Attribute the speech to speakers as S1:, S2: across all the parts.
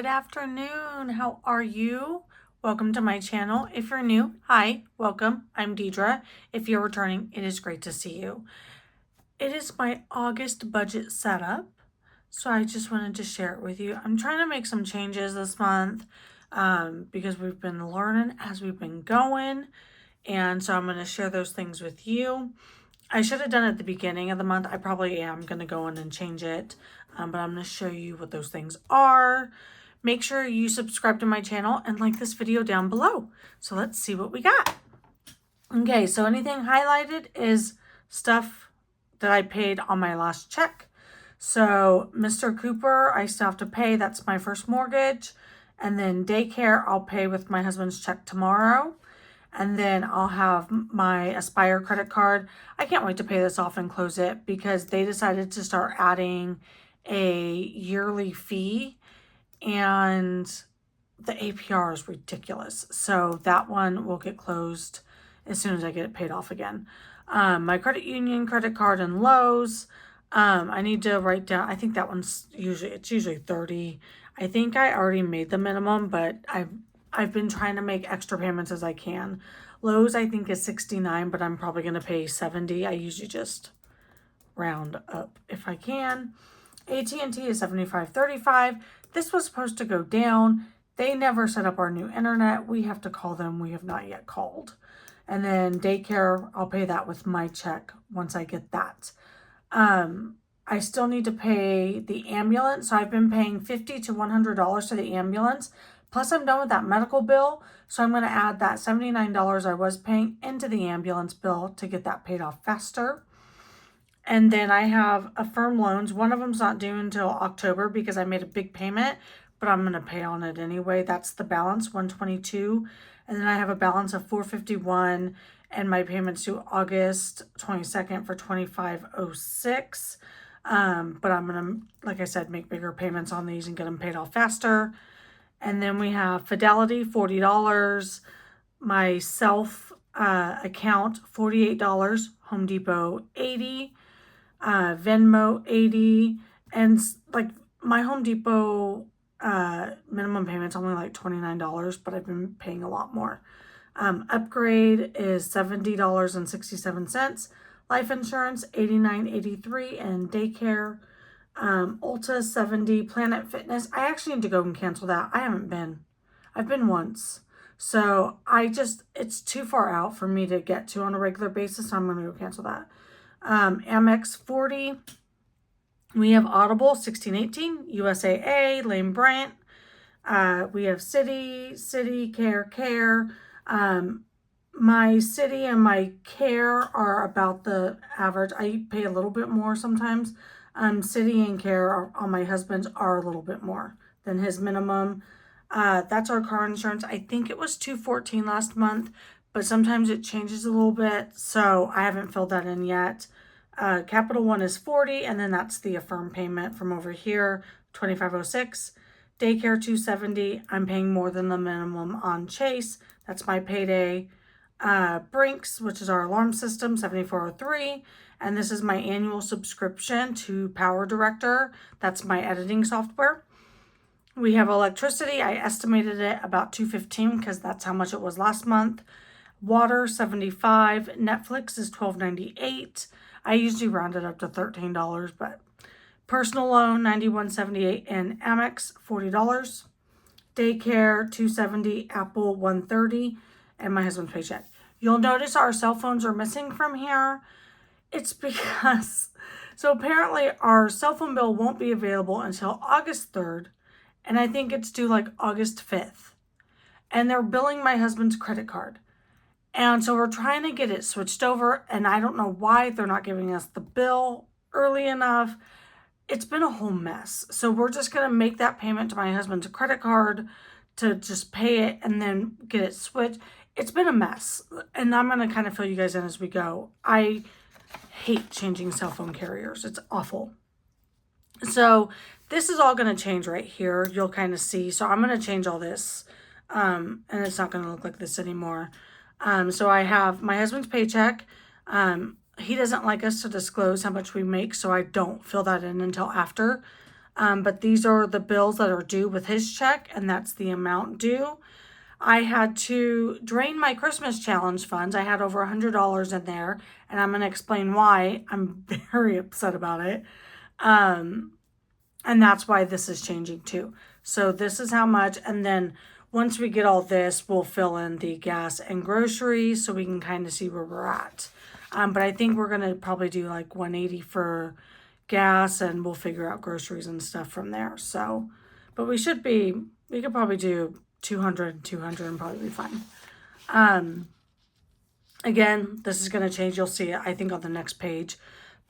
S1: afternoon. How are you? Welcome to my channel. If you're new, hi, welcome. I'm Deidra. If you're returning, it is great to see you. It is my August budget setup, so I just wanted to share it with you. I'm trying to make some changes this month because we've been learning as we've been going, and so I'm going to share those things with you. I should have done it at the beginning of the month. I probably am going to go in and change it, but I'm going to show you what those things are. Make sure you subscribe to my channel and like this video down below. So let's see what we got. Okay, so anything highlighted is stuff that I paid on my last check. So Mr. Cooper, I still have to pay. That's my first mortgage. And then daycare, I'll pay with my husband's check tomorrow. And then I'll have my Aspire credit card. I can't wait to pay this off and close it because they decided to start adding a yearly fee and the APR is ridiculous. So that one will get closed as soon as I get it paid off again. My credit union credit card and Lowe's. I need to write down, I think that one's usually 30. I think I already made the minimum, but I've been trying to make extra payments as I can. Lowe's I think is 69, but I'm probably going to pay 70. I usually just round up if I can. AT&T is 75.35. This was supposed to go down. They never set up our new internet. We have to call them. We have not yet called. And then daycare, I'll pay that with my check once I get that. I still need to pay the ambulance. So I've been paying $50 to $100 to the ambulance. Plus I'm done with that medical bill. So I'm going to add that $79 I was paying into the ambulance bill to get that paid off faster. And then I have Affirm loans. One of them's not due until October because I made a big payment, but I'm going to pay on it anyway. That's the balance, $122. And then I have a balance of $451 and my payment's due August 22nd for $25.06. But I'm going to, like I said, make bigger payments on these and get them paid off faster. And then we have Fidelity, $40. My self account, $48. Home Depot, $80. Venmo, $80. And like my Home Depot minimum payment's only like $29, but I've been paying a lot more. Upgrade is $70.67. Life insurance, $89.83. And daycare, Ulta, $70. Planet Fitness, I actually need to go and cancel that. I haven't been. I've been once. So it's too far out for me to get to on a regular basis, so I'm going to go cancel that. Amex, $40. We have Audible, $16.18. USAA, Lane Bryant. We have City, Care. My City and my Care are about the average. I pay a little bit more sometimes. City and Care on my husband's are a little bit more than his minimum. That's our car insurance. I think it was $214 last month, but sometimes it changes a little bit, so I haven't filled that in yet. Capital One is $40, and then that's the Affirm payment from over here, $25.06. Daycare, $270. I'm paying more than the minimum on Chase. That's my payday. Brinks, which is our alarm system, $74.03. And this is my annual subscription to Power Director. That's my editing software. We have electricity. I estimated it about $215 because that's how much it was last month. Water, $75. Netflix is $12.98. I usually round it up to $13, but personal loan, $91.78. And Amex, $40. Daycare, $270. Apple, $130. And my husband's paycheck. You'll notice our cell phones are missing from here. It's because, so apparently our cell phone bill won't be available until August 3rd. And I think it's due like August 5th. And they're billing my husband's credit card. And so we're trying to get it switched over. And I don't know why they're not giving us the bill early enough. It's been a whole mess. So we're just going to make that payment to my husband's credit card to just pay it and then get it switched. It's been a mess. And I'm going to kind of fill you guys in as we go. I hate changing cell phone carriers. It's awful. So this is all going to change right here. You'll kind of see. So I'm going to change all this. And it's not going to look like this anymore. So I have my husband's paycheck. He doesn't like us to disclose how much we make, so I don't fill that in until after. But these are the bills that are due with his check, and that's the amount due. I had to drain my Christmas challenge funds. I had over $100 in there, and I'm going to explain why. I'm very upset about it. And that's why this is changing too. So this is how much, and then once we get all this, we'll fill in the gas and groceries so we can kind of see where we're at. But I think we're going to probably do like 180 for gas, and we'll figure out groceries and stuff from there. So, but we could probably do 200 and probably be fine. Again, this is going to change. You'll see it, I think, on the next page.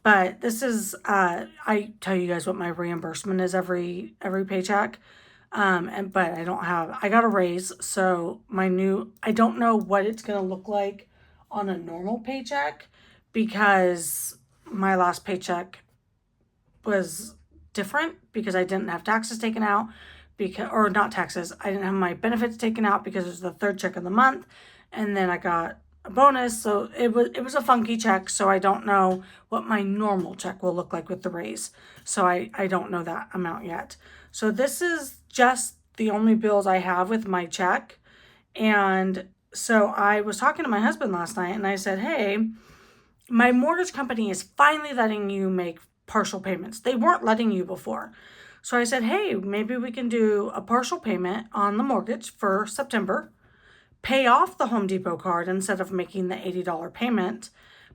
S1: But this is, I tell you guys what my reimbursement is every paycheck. But I got a raise. So I don't know what it's going to look like on a normal paycheck, because my last paycheck was different because I didn't have taxes taken out, or not taxes. I didn't have my benefits taken out because it was the third check of the month. And then I got a bonus. So it was a funky check. So I don't know what my normal check will look like with the raise. So I don't know that amount yet. So this is just the only bills I have with my check. And so I was talking to my husband last night, and I said, hey, my mortgage company is finally letting you make partial payments. They weren't letting you before. So I said, hey, maybe we can do a partial payment on the mortgage for September, pay off the Home Depot card instead of making the $80 payment,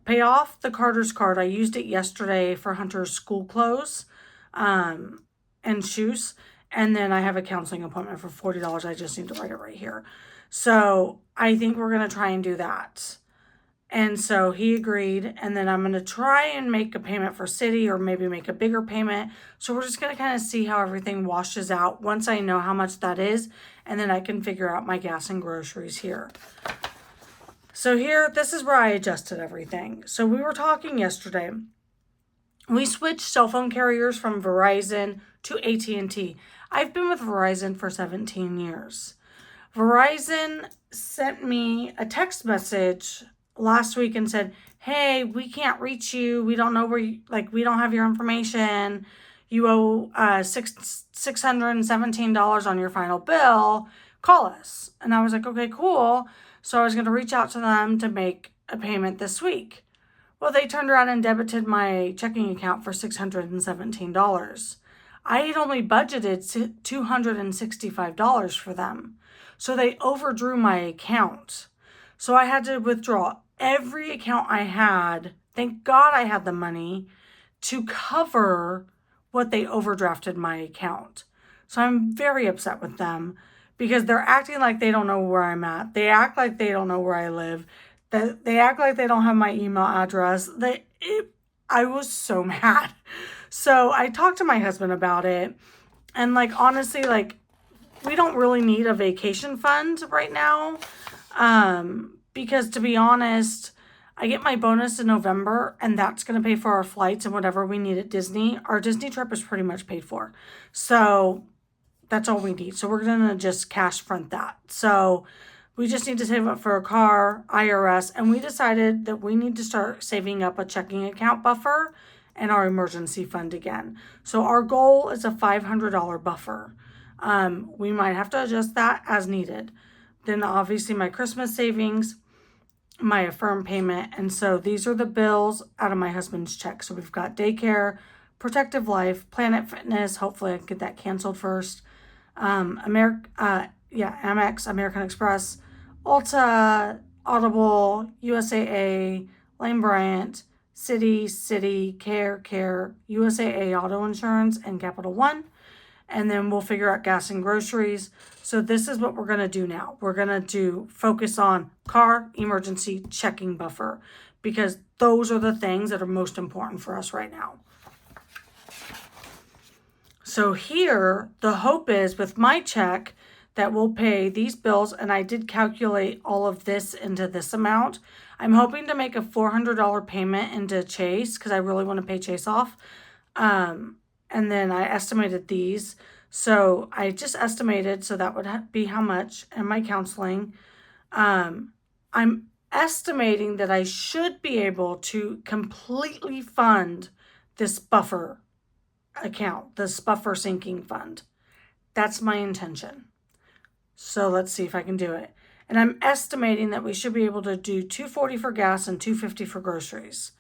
S1: pay off the Carter's card. I used it yesterday for Hunter's school clothes and shoes. And then I have a counseling appointment for $40. I just need to write it right here. So I think we're going to try and do that. And so he agreed, and then I'm going to try and make a payment for city, or maybe make a bigger payment. So we're just going to kind of see how everything washes out once I know how much that is, and then I can figure out my gas and groceries here. So here, this is where I adjusted everything. So we were talking yesterday. We switched cell phone carriers from Verizon to AT&T. I've been with Verizon for 17 years. Verizon sent me a text message last week and said, hey, we can't reach you. We don't know where you, we don't have your information. You owe $617 on your final bill. Call us. And I was like, okay, cool. So I was going to reach out to them to make a payment this week. Well, they turned around and debited my checking account for $617. I had only budgeted $265 for them. So they overdrew my account. So I had to withdraw every account I had. Thank God I had the money to cover what they overdrafted my account. So I'm very upset with them because they're acting like they don't know where I'm at. They act like they don't know where I live. They act like they don't have my email address. I was so mad. So I talked to my husband about it. And honestly, we don't really need a vacation fund right now. Because to be honest, I get my bonus in November, and that's going to pay for our flights and whatever we need at Disney. Our Disney trip is pretty much paid for. So that's all we need. So we're going to just cash front that. So we just need to save up for a car, IRS, and we decided that we need to start saving up a checking account buffer and our emergency fund again. So our goal is a $500 buffer. We might have to adjust that as needed. Then obviously my Christmas savings, my Affirm payment. And so these are the bills out of my husband's check. So we've got daycare, Protective Life, Planet Fitness. Hopefully I can get that canceled first. Amex, American Express, Ulta, Audible, USAA, Lane Bryant, Citi, Care, USAA Auto Insurance, and Capital One. And then we'll figure out gas and groceries. So this is what we're going to do now. We're going to focus on car, emergency, checking buffer, because those are the things that are most important for us right now. So here, the hope is with my check that we'll pay these bills, and I did calculate all of this into this amount. I'm hoping to make a $400 payment into Chase because I really want to pay Chase off. And then I estimated these. So I just estimated, so that would be how much, and my counseling. I'm estimating that I should be able to completely fund this buffer account, this buffer sinking fund. That's my intention. So let's see if I can do it. And I'm estimating that we should be able to do $240 for gas and $250 for groceries.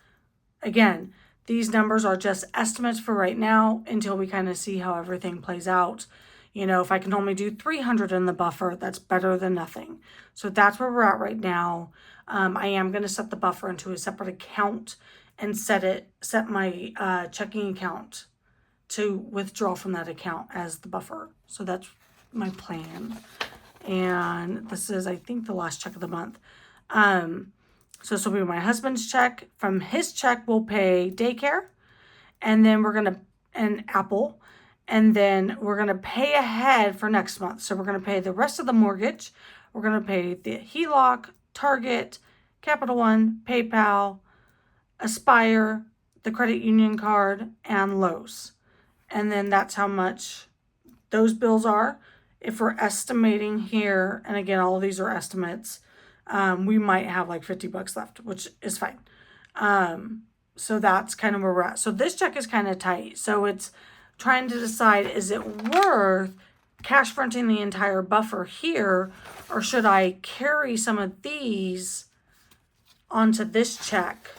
S1: Again, these numbers are just estimates for right now until we kind of see how everything plays out. You know, if I can only do 300 in the buffer, that's better than nothing. So that's where we're at right now. I am going to set the buffer into a separate account and set my checking account to withdraw from that account as the buffer. So that's my plan. And this is, I think, the last check of the month. So this will be my husband's check. From his check, we'll pay daycare, and then and Apple, and then we're gonna pay ahead for next month. So we're gonna pay the rest of the mortgage. We're gonna pay the HELOC, Target, Capital One, PayPal, Aspire, the credit union card, and Lowe's. And then that's how much those bills are. If we're estimating here, and again, all of these are estimates, we might have like $50 left, which is fine. So that's kind of where we're at. So this check is kind of tight. So it's trying to decide, is it worth cash fronting the entire buffer here, or should I carry some of these onto this check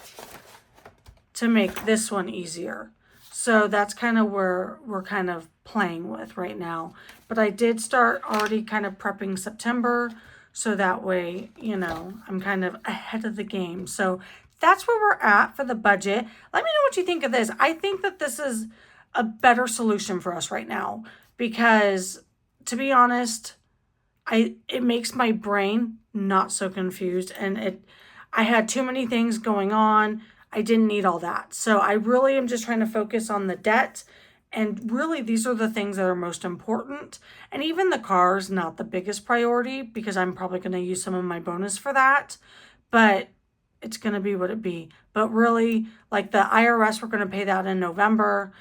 S1: to make this one easier? So that's kind of where we're kind of playing with right now. But I did start already kind of prepping September, so that way, you know, I'm kind of ahead of the game. So that's where we're at for the budget. Let me know what you think of this. I think that this is a better solution for us right now because, to be honest, it makes my brain not so confused, and I had too many things going on. I didn't need all that. So I really am just trying to focus on the debt. And really, these are the things that are most important. And even the car is not the biggest priority because I'm probably going to use some of my bonus for that. But it's going to be what it be. But really, like the IRS, we're going to pay that in November.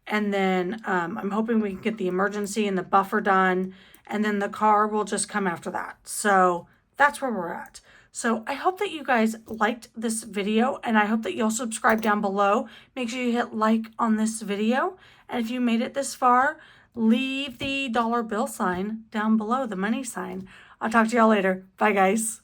S1: And then I'm hoping we can get the emergency and the buffer done. And then the car will just come after that. So that's where we're at. So I hope that you guys liked this video, and I hope that you'll subscribe down below. Make sure you hit like on this video. And if you made it this far, leave the dollar bill sign down below, the money sign. I'll talk to y'all later. Bye, guys.